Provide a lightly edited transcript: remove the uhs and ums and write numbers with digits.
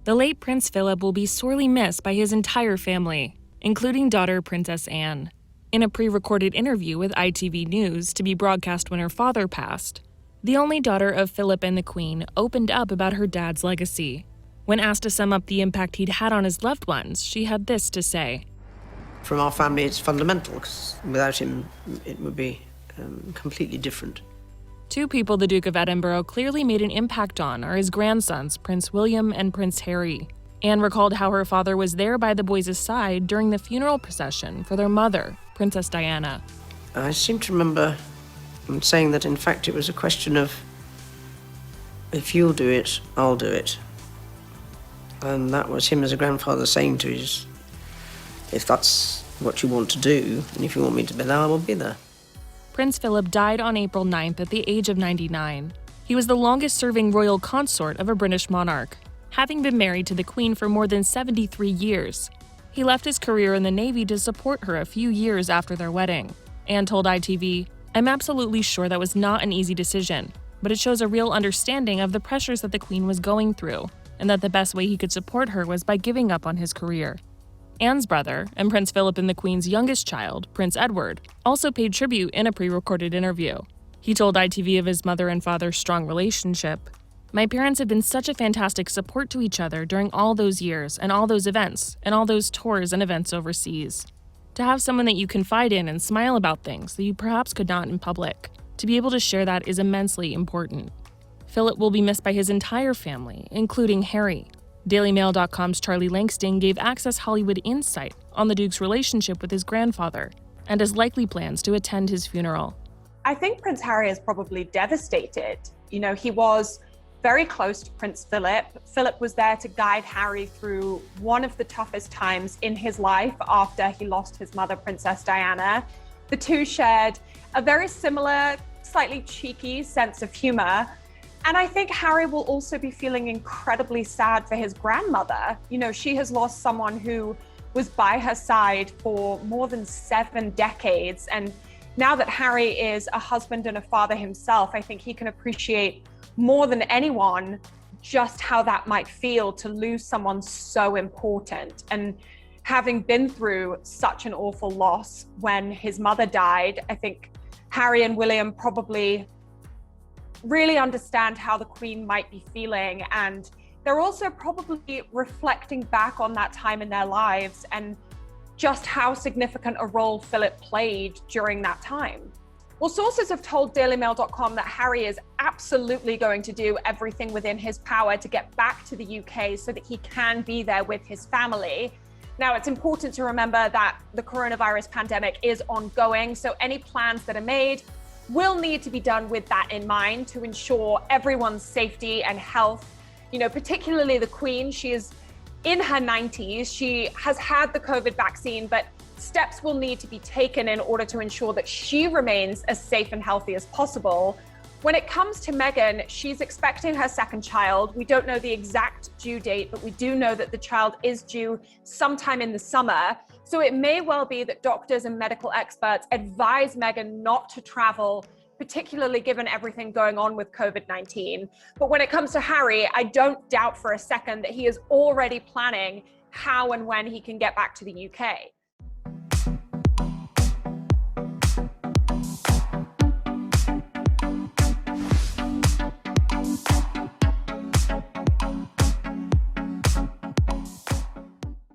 The late Prince Philip will be sorely missed by his entire family, including daughter Princess Anne. In a pre-recorded interview with ITV News to be broadcast when her father passed, the only daughter of Philip and the Queen opened up about her dad's legacy. When asked to sum up the impact he'd had on his loved ones, she had this to say. From our family, it's fundamental, because without him, it would be completely different. Two people the Duke of Edinburgh clearly made an impact on are his grandsons, Prince William and Prince Harry. Anne recalled how her father was there by the boys' side during the funeral procession for their mother, Princess Diana. I seem to remember him saying that, in fact, it was a question of, if you'll do it, I'll do it. And that was him as a grandfather saying to his, if that's what you want to do, and if you want me to be there, I will be there. Prince Philip died on April 9th at the age of 99. He was the longest-serving royal consort of a British monarch, having been married to the Queen for more than 73 years. He left his career in the Navy to support her a few years after their wedding. Anne told ITV, "I'm absolutely sure that was not an easy decision, but it shows a real understanding of the pressures that the Queen was going through, and that the best way he could support her was by giving up on his career." Anne's brother, and Prince Philip and the Queen's youngest child, Prince Edward, also paid tribute in a pre-recorded interview. He told ITV of his mother and father's strong relationship. "My parents have been such a fantastic support to each other during all those years and all those events and all those tours and events overseas. To have someone that you confide in and smile about things that you perhaps could not in public, to be able to share that is immensely important." Philip will be missed by his entire family, including Harry. DailyMail.com's Charlie Langston gave Access Hollywood insight on the Duke's relationship with his grandfather and his likely plans to attend his funeral. I think Prince Harry is probably devastated. You know, he was very close to Prince Philip. Philip was there to guide Harry through one of the toughest times in his life after he lost his mother, Princess Diana. The two shared a very similar, slightly cheeky sense of humor. And I think Harry will also be feeling incredibly sad for his grandmother. You know, she has lost someone who was by her side for more than 7 decades. And now that Harry is a husband and a father himself, I think he can appreciate more than anyone just how that might feel to lose someone so important. And having been through such an awful loss when his mother died, I think Harry and William probably really understand how the Queen might be feeling, and they're also probably reflecting back on that time in their lives and just how significant a role Philip played during that time. Well, sources have told DailyMail.com that Harry is absolutely going to do everything within his power to get back to the UK so that he can be there with his family. Now, it's important to remember that the coronavirus pandemic is ongoing, so any plans that are made will need to be done with that in mind to ensure everyone's safety and health. You know, particularly the Queen, she is in her 90s. She has had the COVID vaccine, but steps will need to be taken in order to ensure that she remains as safe and healthy as possible. When it comes to Meghan, she's expecting her second child. We don't know the exact due date, but we do know that the child is due sometime in the summer. So it may well be that doctors and medical experts advise Meghan not to travel, particularly given everything going on with COVID-19. But when it comes to Harry, I don't doubt for a second that he is already planning how and when he can get back to the UK.